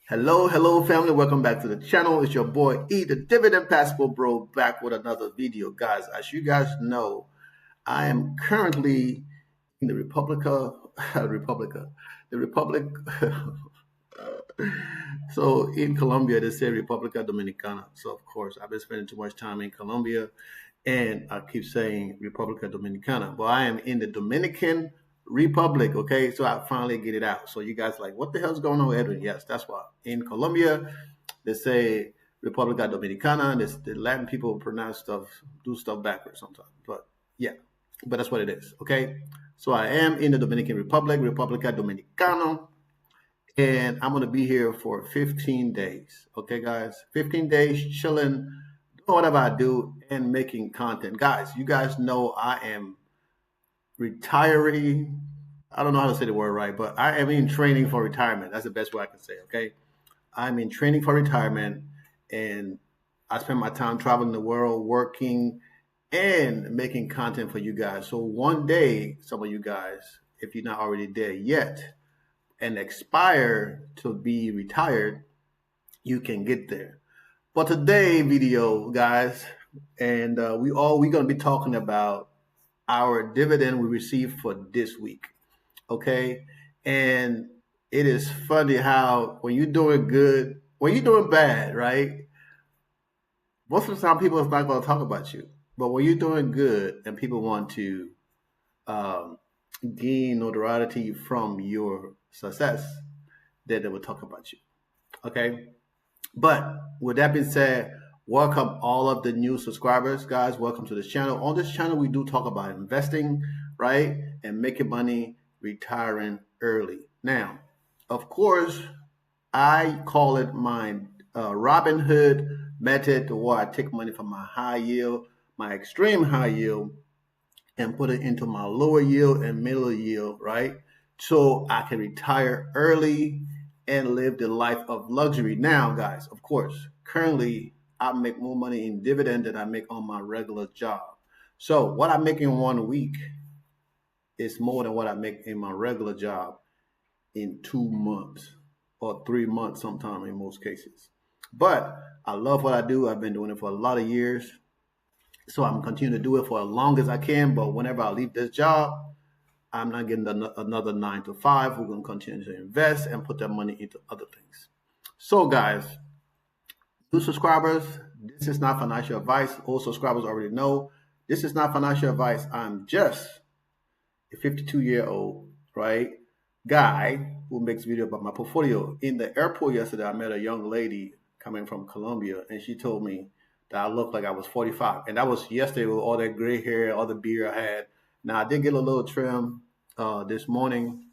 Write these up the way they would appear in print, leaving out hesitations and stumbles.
Hello, family. Welcome back to the channel. It's your boy E, the Dividend Passport Bro, back with another video. Guys, as you guys know, I am currently in the the Republic. So in Colombia, they say Republica Dominicana. So of course, I've been spending too much time in Colombia, and I keep saying Republica Dominicana, but I am in the Dominican Republic. Okay, so I finally get it out. So you guys like, what the hell's going on with Edwin? Yes, that's why in Colombia they say Republica Dominicana. And the Latin people pronounce stuff, do stuff backwards sometimes. But yeah, but that's what it is. Okay, so I am in the Dominican Republic, Republica Dominicana, and I'm gonna be here for 15 days. Okay, guys, 15 days chilling, doing whatever I do, and making content. Guys, you guys know I am retiring. I don't know how to say the word right, but I am in training for retirement. That's the best way I can say. Okay, I'm in training for retirement, and I spend my time traveling the world, working and making content for you guys. So one day, some of you guys, if you're not already there yet, and expire to be retired, you can get there. But today video, guys, and we're gonna be talking about our dividend we received for this week. Okay, and it is funny how when you're doing good, when you're doing bad, right? Most of the time, people is not going to talk about you. But when you're doing good and people want to um, gain notoriety from your success, then they will talk about you. Okay. But with that being said, welcome all of the new subscribers, guys. Welcome to this channel. On this channel, we do talk about investing, right? And making money, retiring early. Now, of course, I call it my Robin Hood method, where I take money from my high yield, my extreme high yield, and put it into my lower yield and middle yield, right? So I can retire early and live the life of luxury. Now, guys, of course, currently I make more money in dividend than I make on my regular job. So what I make in 1 week is more than what I make in my regular job in 2 months or 3 months, sometime in most cases. But I love what I do. I've been doing it for a lot of years. So I'm continuing to do it for as long as I can. But whenever I leave this job, I'm not getting another 9 to 5. We're going to continue to invest and put that money into other things. So, guys, new subscribers, this is not financial advice. Old subscribers already know this is not financial advice. I'm just a 52-year-old, right, guy who makes video about my portfolio. In the airport yesterday, I met a young lady coming from Colombia, and she told me that I looked like I was 45. And that was yesterday with all that gray hair, all the beard I had. Now, I did get a little trim this morning.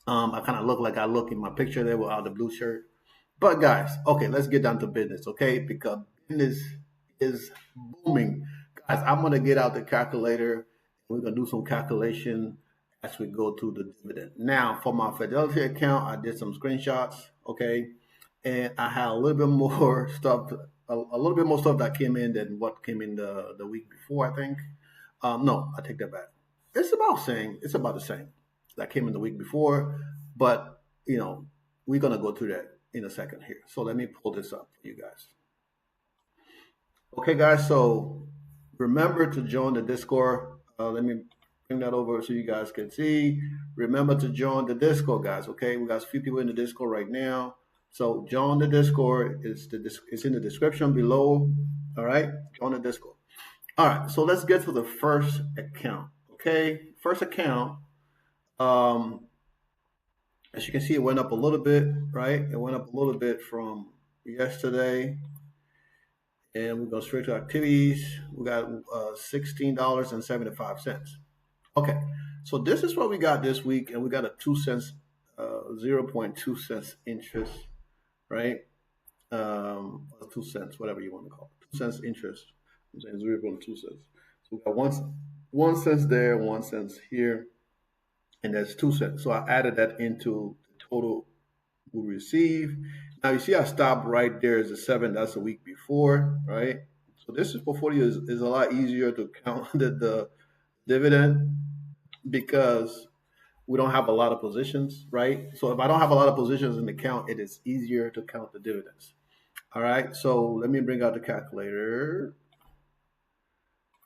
I kind of look like I look in my picture there without the blue shirt. But guys, okay, let's get down to business, okay? Because business is booming. Guys, I'm gonna get out the calculator. We're gonna do some calculation as we go through the dividend. Now, for my Fidelity account, I did some screenshots, okay? And I had a little bit more stuff, a little bit more stuff that came in than what came in the week before, I think. No, I take that back. It's about the same that came in the week before, but we're gonna go through that in a second here. So let me pull this up for you guys. Okay, guys. So remember to join the Discord. Let me bring that over so you guys can see. Remember to join the Discord, guys. Okay, we got a few people in the Discord right now. So join the Discord. It's in the description below. All right, join the Discord. All right. So let's get to the first account. Okay, first account. As you can see, it went up a little bit, right? It went up a little bit from yesterday. And we go straight to activities. We got $16.75. Okay, so this is what we got this week, and we got a 2 cents, 0.2 cents interest, right? 2 cents, whatever you want to call it, 2 cents interest. I'm saying 0.2 cents. So we got 1 cent there, 1 cent here, and that's 2 cents. So I added that into the total we receive. Now you see I stopped right there as a 7. That's a week before, right? So this portfolio is a lot easier to count the dividend because we don't have a lot of positions, right? So if I don't have a lot of positions in the count, it is easier to count the dividends. All right, so let me bring out the calculator.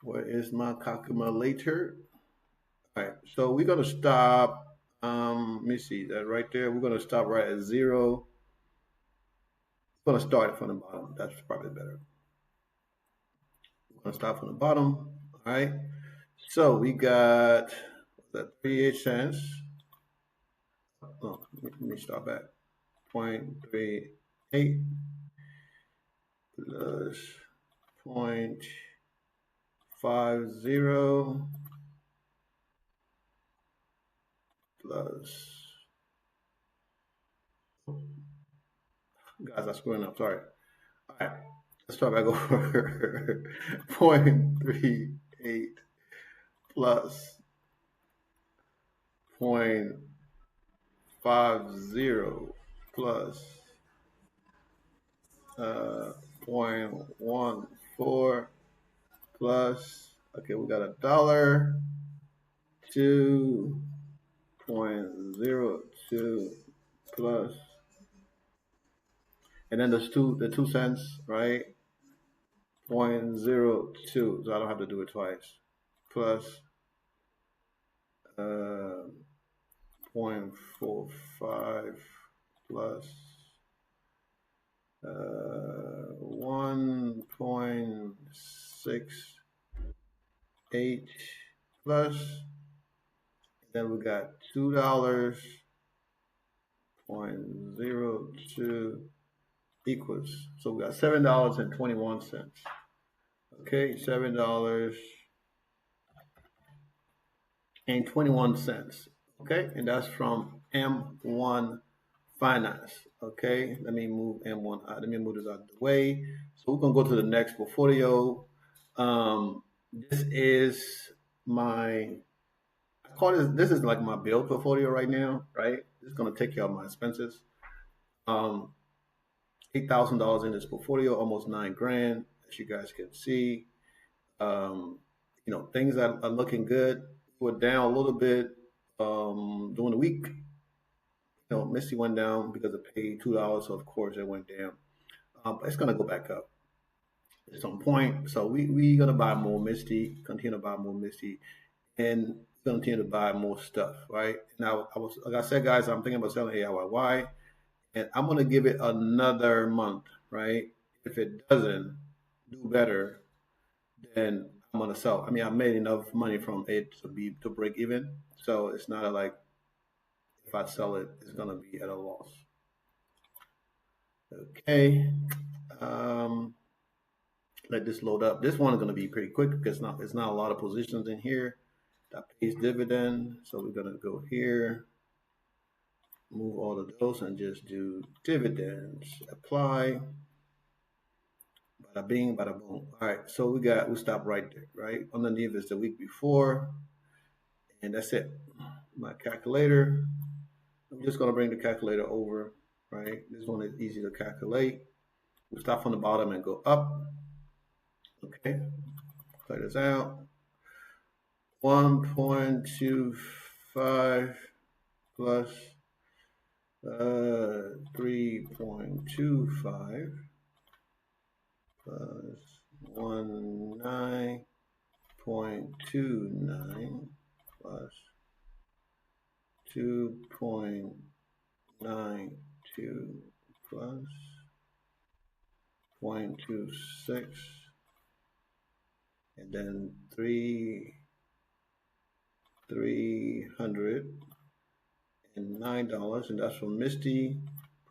Where is my calculator? All right, so we're gonna stop. Let me see that right there. We're gonna stop right at 0. We're gonna start from the bottom. That's probably better. We're gonna start from the bottom. All right. So we got what's that 38 cents. Oh, let me start back. 0.38 plus 0.50 plus. Guys, I'm screwing up. Sorry. All right. Let's start back over. 0.38 plus 0.50 plus 0.14 plus, okay, we got $1, 2.02 plus, and then there's the 2 cents, right? 0.02, so I don't have to do it twice, plus 0.45 plus 1.68 plus, then we got $2.02 equals. So we got $7.21. Okay, $7.21. Okay, and that's from M1 Finance. Okay, let me move M1 out. Let me move this out of the way. So we're gonna go to the next portfolio. This is my I call this is like my build portfolio right now, right? It's gonna take care of my expenses. Um, $8,000 in this portfolio, almost 9 grand, as you guys can see. Um, things are looking good. We're down a little bit during the week. Misty went down because it paid $2, so of course it went down. But it's gonna go back up at some point. So we gonna buy more Misty, continue to buy more Misty, and continue to buy more stuff. Right now, I was like I said, guys, I'm thinking about selling AIYY, and I'm gonna give it another month. Right, if it doesn't do better, then I'm gonna sell. I mean, I made enough money from it to break even, so it's not like if I sell it, it's gonna be at a loss. Okay. Um, Let this load up. This one is going to be pretty quick because it's not a lot of positions in here that pays dividend. So we're going to go here, move all of those and just do dividends, apply, bada bing, bada boom. All right, so we stop right there, right? Underneath is the week before, and that's it. My calculator, I'm just going to bring the calculator over, right? This one is easy to calculate. We start from the bottom and go up. Okay, play this out. 1.25 plus 3.25 plus 19.29 plus 2.92 plus 0.26, and then $309, and that's from Misty.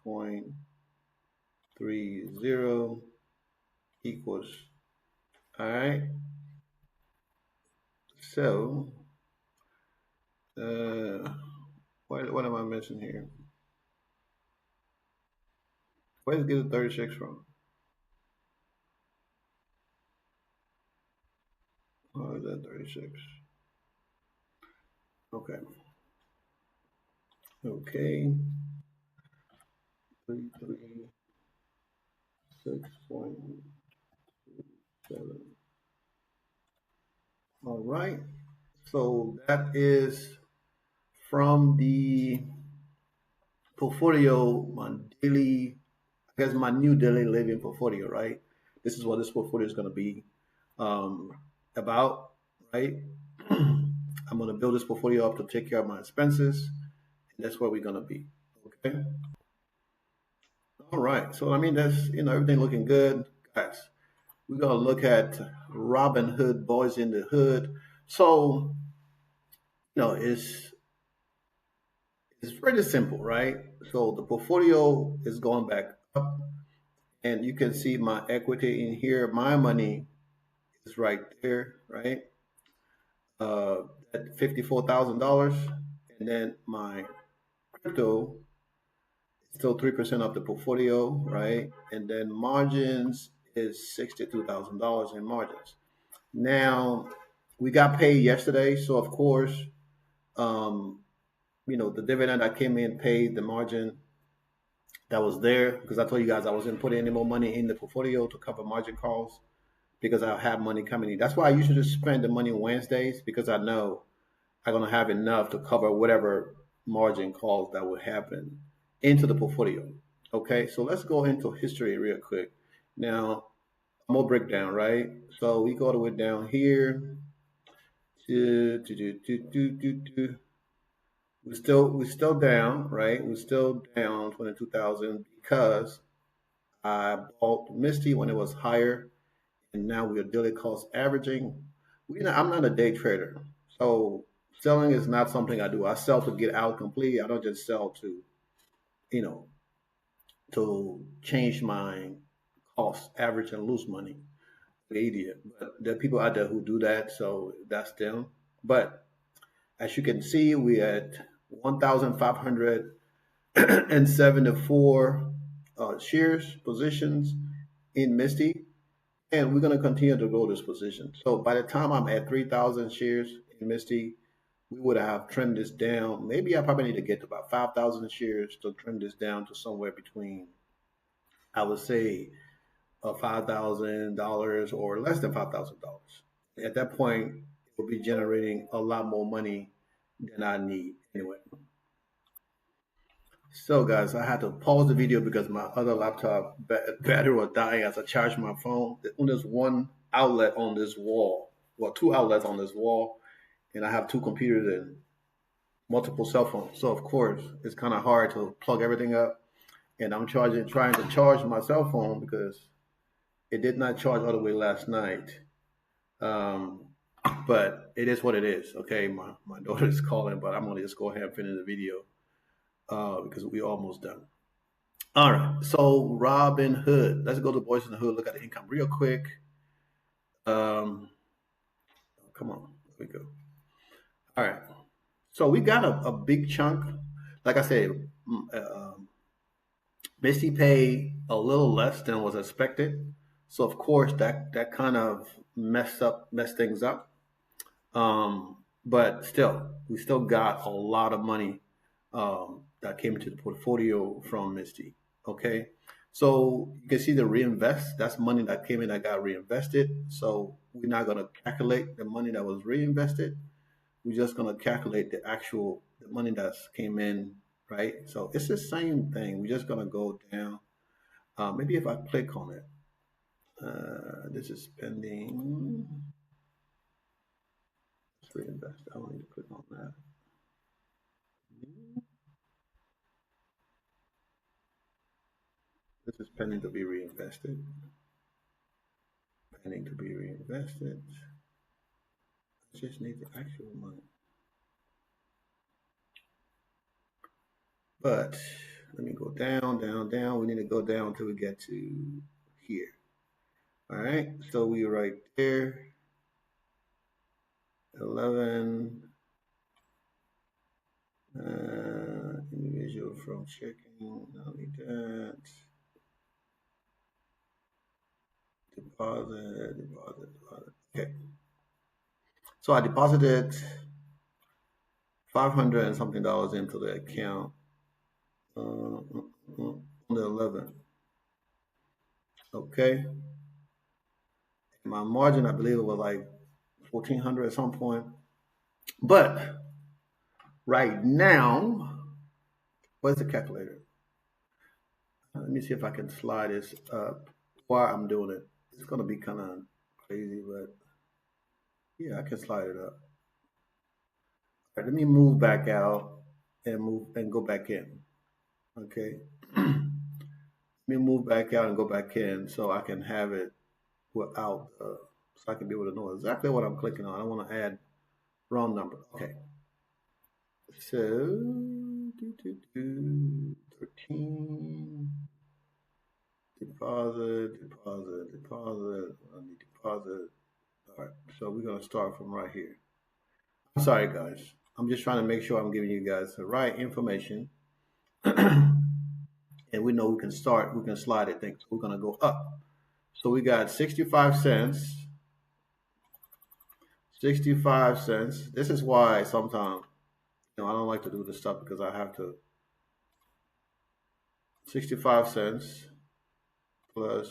0.30 equals. All right. So, what am I missing here? Where did it get the 36 from? Oh, is that 36? Okay. Okay. 336.27. All right. So that is from the portfolio, my daily, I guess my new daily living portfolio, right? This is what this portfolio is going to be um, about, right? I'm going to build this portfolio up to take care of my expenses, and that's where we're going to be. Okay. All right. So I mean, that's everything looking good, guys. We're gonna look at Robin Hood, Boys in the Hood. So it's pretty simple, right? So the portfolio is going back up, and you can see my equity in here. My money is right there, right? Uh, at $54,000, and then my crypto is still 3% of the portfolio, right? And then margins is $62,000 in margins. Now we got paid yesterday, so of course, um, the dividend that came in paid the margin that was there because I told you guys I wasn't putting any more money in the portfolio to cover margin calls because I have money coming in. That's why I usually just spend the money Wednesdays because I know I'm gonna have enough to cover whatever margin calls that will happen into the portfolio. Okay, so let's go into history real quick. Now, more breakdown, right? So we go all the way down here to we're still down, right? We're still down 22,000 because I bought Misty when it was higher, and now we are daily cost averaging. I'm not a day trader, so selling is not something I do. I sell to get out completely. I don't just sell you know, to change my cost average and lose money. The idiot, but there are people out there who do that, so that's them. But as you can see, we at 1,574 shares positions in Misty, and we're going to continue to grow this position. So by the time I'm at 3,000 shares in Misty, we would have trimmed this down. Maybe I probably need to get to about 5,000 shares to trim this down to somewhere between, I would say, $5,000 or less than $5,000. At that point, it will be generating a lot more money than I need anyway. So, guys, I had to pause the video because my other laptop battery was dying as I charged my phone. There's only one outlet on this wall, well, two outlets on this wall, and I have two computers and multiple cell phones. So, of course, it's kind of hard to plug everything up. And I'm trying to charge my cell phone because it did not charge all the way last night. Um, but it is what it is. Okay, my daughter is calling, but I'm gonna just go ahead and finish the video because we're almost done. All right, so Robin Hood. Let's go to Boys in the Hood. Look at the income real quick. Um, come on, here we go. All right, so we got a big chunk. Like I said, Misty paid a little less than was expected. So of course that kind of messed things up. But still, we still got a lot of money that came into the portfolio from Misty. Okay, so you can see the reinvest. That's money that came in that got reinvested. So we're not going to calculate the money that was reinvested. We're just going to calculate the money that came in, right? So it's the same thing. We're just going to go down. Maybe if I click on it, this is pending. Let's reinvest. I don't need to click on that. This is pending to be reinvested. Pending to be reinvested. I just need the actual money. But let me go down, down, down. We need to go down until we get to here. All right, so we right there. 11. Individual from checking. Not need that. Deposit. Okay. So I deposited 500 and something dollars into the account on the 11th. Okay. My margin, I believe it was like 1,400 at some point. But Right now, what's the calculator? Let me see if I can slide this up while I'm doing it. It's gonna be kind of crazy, but yeah, I can slide it up. All right, let me move back out and move and go back in. Okay. Let me move back out and go back in so I can have it without, so I can be able to know exactly what I'm clicking on. I want to add wrong number. Okay. So, 13, deposit. I need deposit. All right. So we're going to start from right here. I'm sorry, guys. I'm just trying to make sure I'm giving you guys the right information. And we know we can slide it. Things. We're going to go up. So we got 65 cents. 65 cents. This is why sometimes, I don't like to do this stuff because I have to. 65 cents plus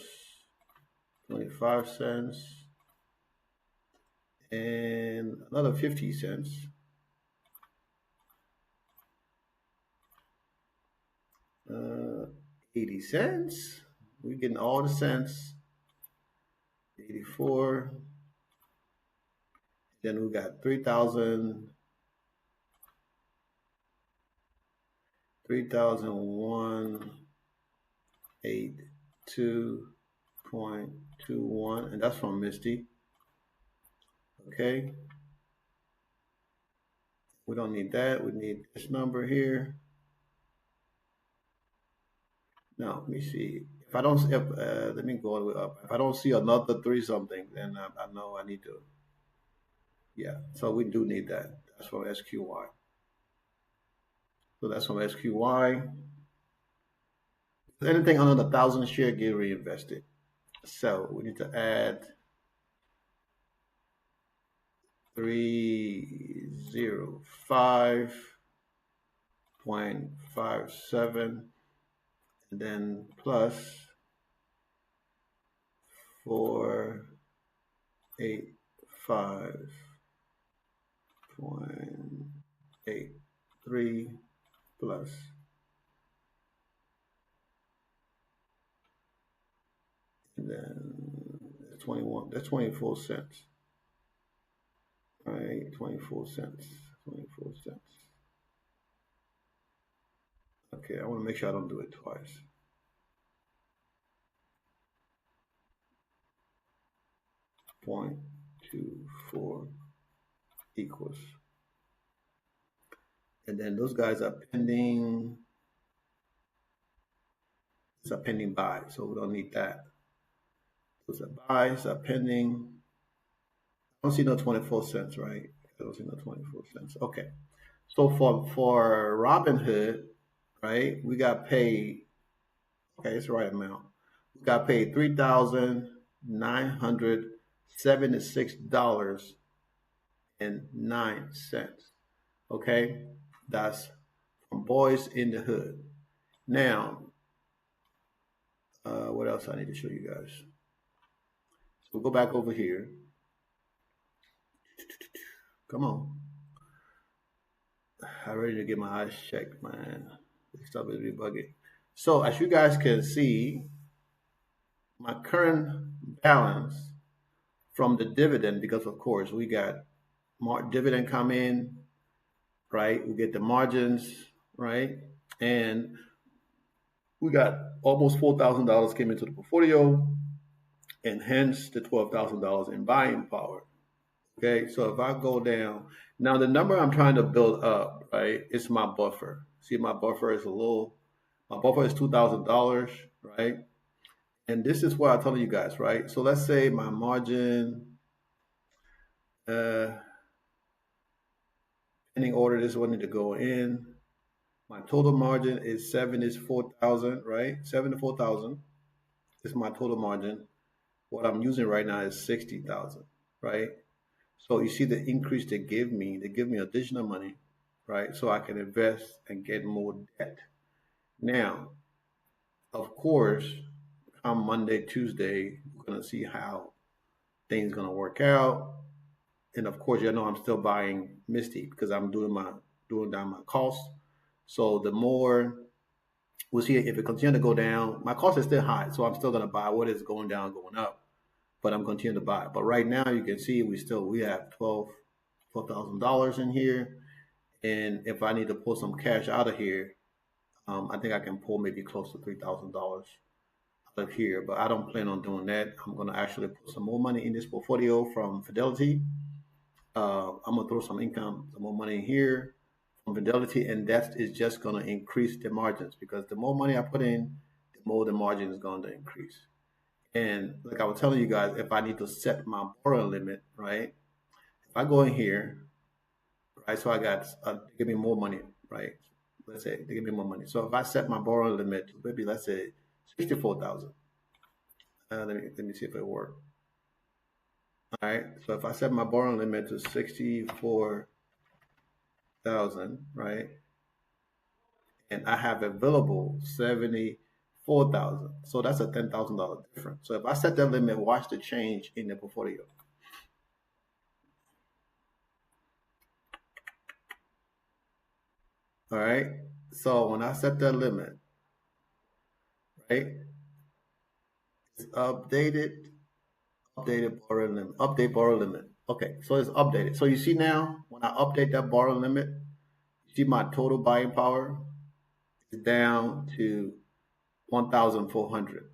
25 cents and another 50 cents. 80 cents. We're getting all the cents. 84. Then we got 3,000. 3,182.21, and that's from Misty. Okay. We don't need that. We need this number here. Now, let me see. If I don't, let me go all the way up. If I don't see another three something, then I know I need to. Yeah, so we do need that. That's from SQY. So that's from SQY. Anything under the 1,000 share get reinvested. So we need to add 305.57 and then plus 485.83 plus and then 21, that's 24 cents. All right, 24 cents. 24 cents. Okay, I want to make sure I don't do it twice. 0.24 equals. And then those guys are pending. It's a pending buy, so we don't need that. Those are buys are pending. I don't see no 24 cents, right? I don't see no 24 cents. Okay. So for Robinhood, right, we got paid. Okay, it's the right amount. We got paid $3,976.09. Okay, that's from Boys in the Hood. Now, what else I need to show you guys? So we'll go back over here. Come on. I'm ready to get my eyes checked, man. This stuff is really bugging. So as you guys can see, my current balance from the dividend, because of course we got dividend come in, right? We get the margins, right? And we got almost $4,000 came into the portfolio, and hence the $12,000 in buying power. Okay, so if I go down, now the number I'm trying to build up, right, is my buffer. See, my buffer is my buffer is $2,000, right? And this is what I told you guys, right? So let's say my margin, pending order, this one need to go in. My total margin is 74,000, right? 74,000 is my total margin. What I'm using right now is 60,000, right? So you see the increase they give me additional money, right? So I can invest and get more debt. Now, of course, come Monday, Tuesday, we're gonna see how things gonna work out. And of course, I'm still buying Misty because I'm doing doing down my cost. So the more we'll see if it continues to go down. My cost is still high, so I'm still going to buy what is going down, going up. But I'm continuing to buy. But right now, you can see we have $12,000 in here, and if I need to pull some cash out of here, I think I can pull maybe close to $3,000 out of here. But I don't plan on doing that. I'm going to actually put some more money in this portfolio from Fidelity. I'm gonna throw some income, some more money in here from Fidelity, and that is just gonna increase the margins because the more money I put in, the more the margin is going to increase. And like I was telling you guys, if I need to set my borrowing limit, right? If I go in here, right? So I got they give me more money, right? Let's say they give me more money. So if I set my borrowing limit to maybe let's say 64,000, let me see if it works. All right. So if I set my borrowing limit to 64,000, right? And I have available 74,000. So that's a $10,000 difference. So if I set that limit, watch the change in the portfolio. All right. So when I set that limit, right, it's updated borrow limit, update borrow limit. Okay, so it's updated. So you see now, when I update that borrow limit, you see my total buying power is down to 1,400.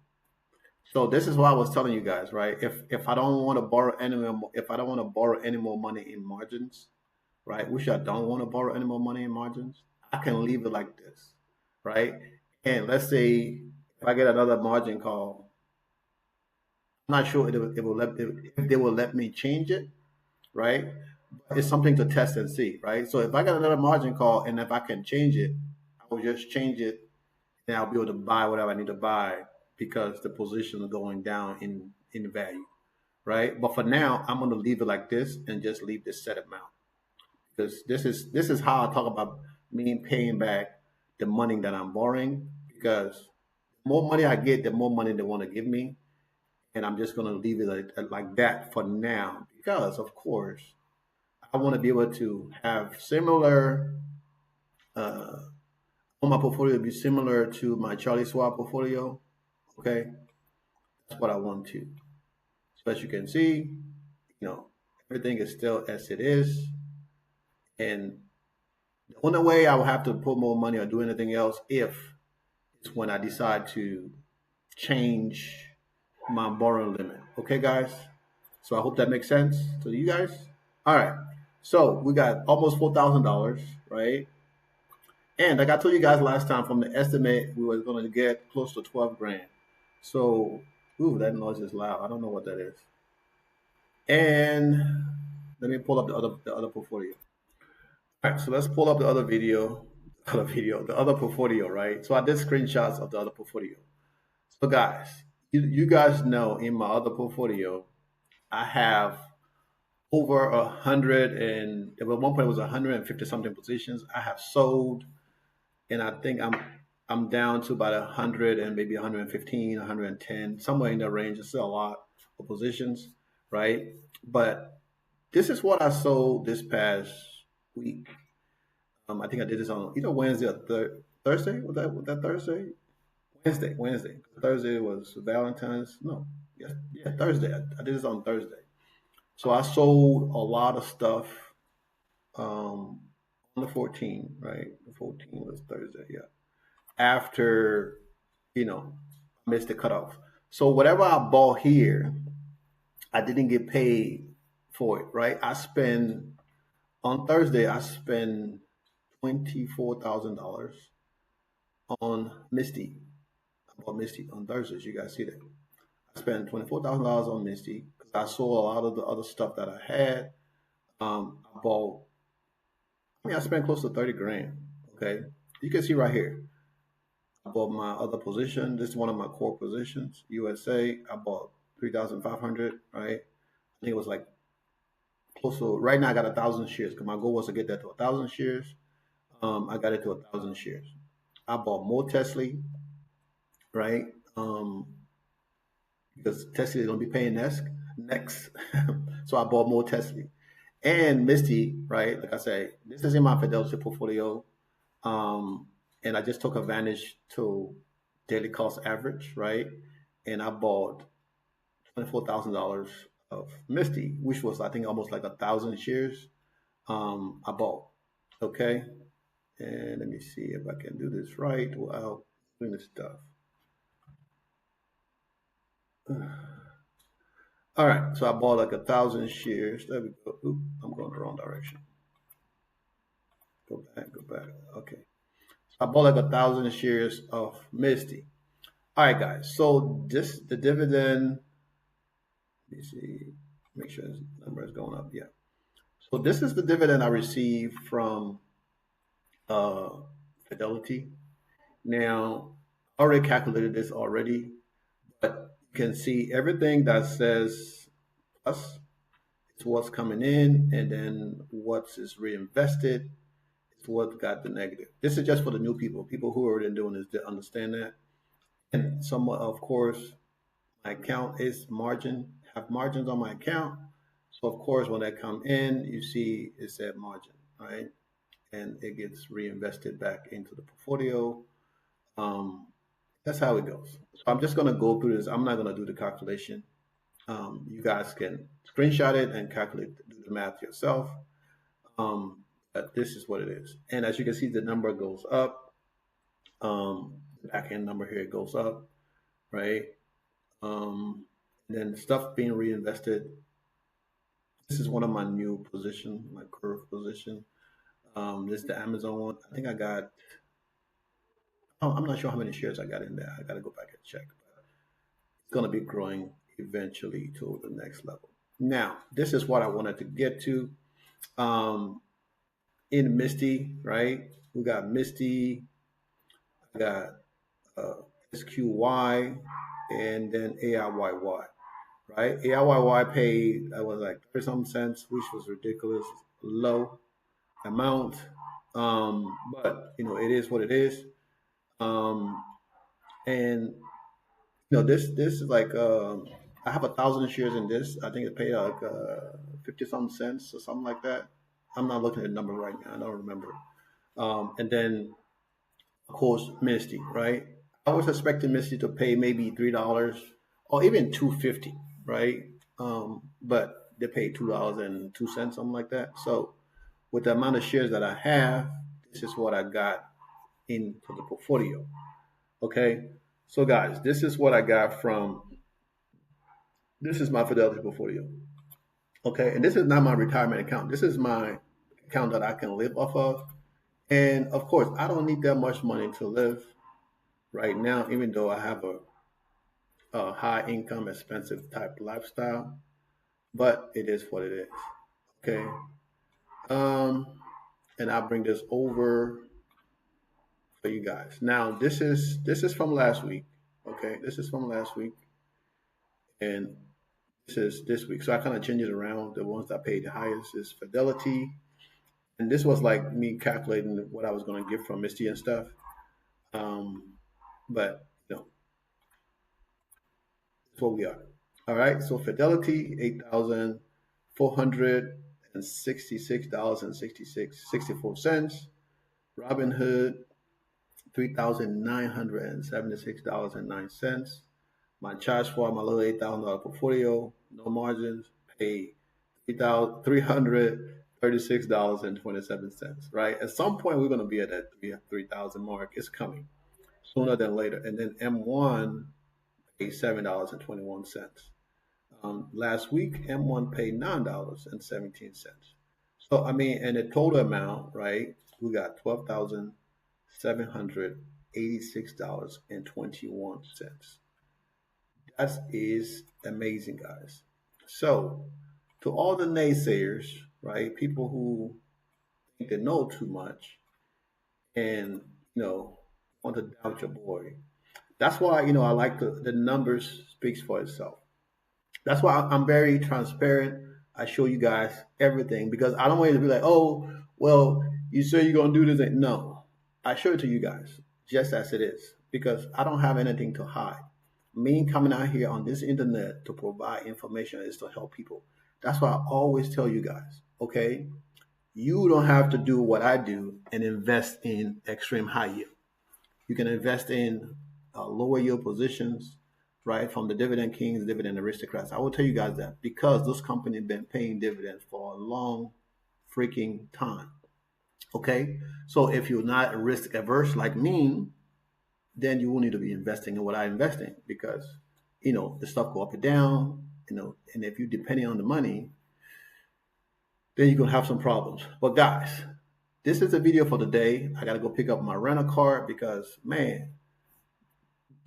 So this is why I was telling you guys, right? If I don't want to borrow any more, if I don't want to borrow any more money in margins, right? Which I don't want to borrow any more money in margins, I can leave it like this, right? And let's say if I get another margin call, I'm not sure if they will let me change it, right? But it's something to test and see, right? So if I get another margin call and if I can change it, I will just change it and I'll be able to buy whatever I need to buy because the position is going down in value, right? But for now, I'm going to leave it like this and just leave this set amount because this is how I talk about me paying back the money that I'm borrowing because the more money I get, the more money they want to give me, and I'm just going to leave it like that for now because, of course, I want to be able to have similar. I want my portfolio to be similar to my Charlie Schwab portfolio. Okay, that's what I want to. So as you can see, everything is still as it is, and the only way I will have to put more money or do anything else if it's when I decide to change my borrowing limit. Okay, guys. So I hope that makes sense to you guys. All right. So we got almost $4,000, right? And like I told you guys last time, from the estimate, we were going to get close to 12 grand. So, ooh, that noise is loud. I don't know what that is. And let me pull up the other portfolio. All right, so let's pull up the the other portfolio, right? So I did screenshots of the other portfolio. So guys, you guys know in my other portfolio, I have over 100 and at one point it was 150 something positions. I have sold, and I think I'm down to about 100 and maybe 115, 110, somewhere in that range. It's still a lot of positions, right? But this is what I sold this past week. I think I did this on either Wednesday or Thursday. Was that Thursday? Wednesday. Thursday was Valentine's. No, yeah, Thursday. I did this on Thursday. So I sold a lot of stuff on the 14th, right? The 14th was Thursday, yeah. After, I missed the cutoff. So whatever I bought here, I didn't get paid for it, right? On Thursday, I spent $24,000 on Misty. I bought Misty on Thursdays. You guys see that? I spent $24,000 on Misty because I sold a lot of the other stuff that I had. I bought. I spent close to 30 grand. Okay, you can see right here. I bought my other position. This is one of my core positions. USA. I bought 3,500. Right. I think it was like close to. Right now, I got 1,000 shares because my goal was to get that to 1,000 shares. I got it to 1,000 shares. I bought more Tesla, right? Because Tesla is going to be paying next. So I bought more Tesla. And Misty, right? Like I say, this is in my Fidelity portfolio. Um, and I just took advantage to daily cost average, right? And I bought $24,000 of Misty, which was I think almost like 1,000 shares. I bought. Okay, and let me see if I can do this right without doing this stuff. All right, so I bought like 1,000 shares. There we go. Oop, I'm going the wrong direction. Go back, go back. Okay, so I bought like 1,000 shares of Misty. All right, guys. So this the dividend. Let me see. Make sure this number is going up. Yeah. So this is the dividend I received from uh, Fidelity. Now, I already calculated this already, but you can see everything that says plus is what's coming in, and then what's is reinvested is what got the negative. This is just for the new people. People who are already doing this to understand that. And somewhat, of course, my account is have margins on my account. So of course, when I come in, you see it's at margin, right? And it gets reinvested back into the portfolio. Um, that's how it goes. So I'm just gonna go through this. I'm not gonna do the calculation. You guys can screenshot it and calculate, do the math yourself. But this is what it is. And as you can see, the number goes up. The back end number here goes up, right? And then stuff being reinvested. This is one of my new position, my curve position. This is the Amazon one. I think I got. Oh, I'm not sure how many shares I got in there. I got to go back and check. But it's going to be growing eventually to the next level. Now, this is what I wanted to get to. Um, in Misty, right? We got Misty. I got uh, SQY, and then AIYY, right? AIYY paid, I was like 30 some cents, which was ridiculous low amount. But it is what it is. Um, and this is like I have 1,000 shares in this. I think it paid like 50 some cents or something like that. I'm not looking at the number right now. I don't remember. And then of course Misty, right? I was expecting Misty to pay maybe $3 or even 2.50, right? But they paid $2.02, something like that. So with the amount of shares that I have, this is what I got into the portfolio. Okay. So guys, this is what I got from this is my Fidelity portfolio. Okay. And this is not my retirement account. This is my account that I can live off of. And of course, I don't need that much money to live right now, even though I have a high income, expensive type lifestyle. But it is what it is. Okay. Um, and I'll bring this over for you guys. Now, this is from last week. Okay, this is from last week, and this is this week. So I kind of change it around. The ones that paid the highest is Fidelity, and this was like me calculating what I was going to get from Misty and stuff. Um, but that's what we are. All right. So Fidelity, $8,466 and 64 cents. Robinhood, $3,976.09. My charge for my little $8,000 portfolio, no margins, pay $336.27. Right. At some point, we're going to be at that 3,000 mark. It's coming sooner than later. And then M1 paid $7.21. Last week, M1 paid $9.17. So I mean, and the total amount, right? We got $12,786.21. That is amazing, guys. So, to all the naysayers, right? People who think they know too much and want to doubt your boy. That's why I like the numbers speaks for itself. That's why I'm very transparent. I show you guys everything because I don't want you to be like, oh, well, you say you're gonna do this. No, I show it to you guys just as it is because I don't have anything to hide. Me coming out here on this internet to provide information is to help people. That's why I always tell you guys, okay, you don't have to do what I do and invest in extreme high yield. You can invest in lower yield positions, right? From the dividend kings, dividend aristocrats. I will tell you guys that because those companies have been paying dividends for a long freaking time. Okay. So if you're not risk averse like me, then you will need to be investing in what I invest in because, the stuff go up and down, and if you're depending on the money, then you're going to have some problems. But guys, this is a video for the day. I got to go pick up my rental car because, man,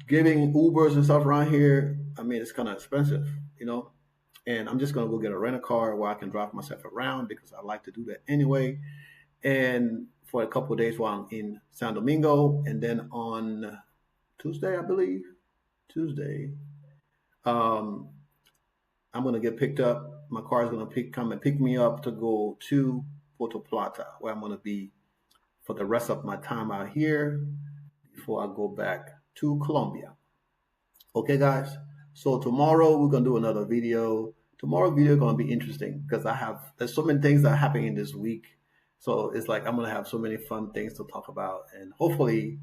giving Ubers and stuff around here, I mean, it's kind of expensive, you know. And I'm just gonna go get a rental car where I can drive myself around because I like to do that anyway. And for a couple of days while I'm in San Domingo, and then on Tuesday, I believe, Tuesday, um, I'm gonna get picked up. My car is gonna come and pick me up to go to Puerto Plata, where I'm gonna be for the rest of my time out here before I go back to Colombia. Okay, guys. So tomorrow we're gonna do another video. Tomorrow's video gonna be interesting because there's so many things that are happening this week. So it's like I'm gonna have so many fun things to talk about, and hopefully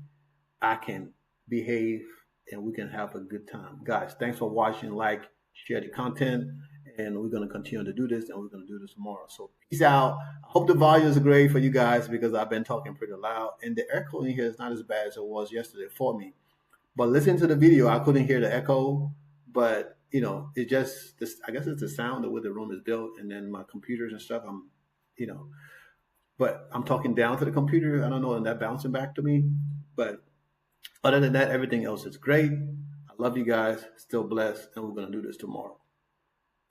I can behave and we can have a good time. Guys, thanks for watching. Like, share the content, and we're gonna continue to do this, and we're gonna do this tomorrow. So peace out. I hope the volume is great for you guys because I've been talking pretty loud, and the echo in here is not as bad as it was yesterday for me. But listening to the video, I couldn't hear the echo. But it just this. I guess it's the sound, the way the room is built, and then my computers and stuff. You know, but I'm talking down to the computer. I don't know, and that bouncing back to me. But other than that, everything else is great. I love you guys. Still blessed, and we're gonna do this tomorrow.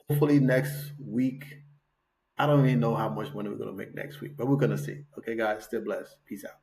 Hopefully next week. I don't even know how much money we're gonna make next week, but we're gonna see. Okay, guys. Still blessed. Peace out.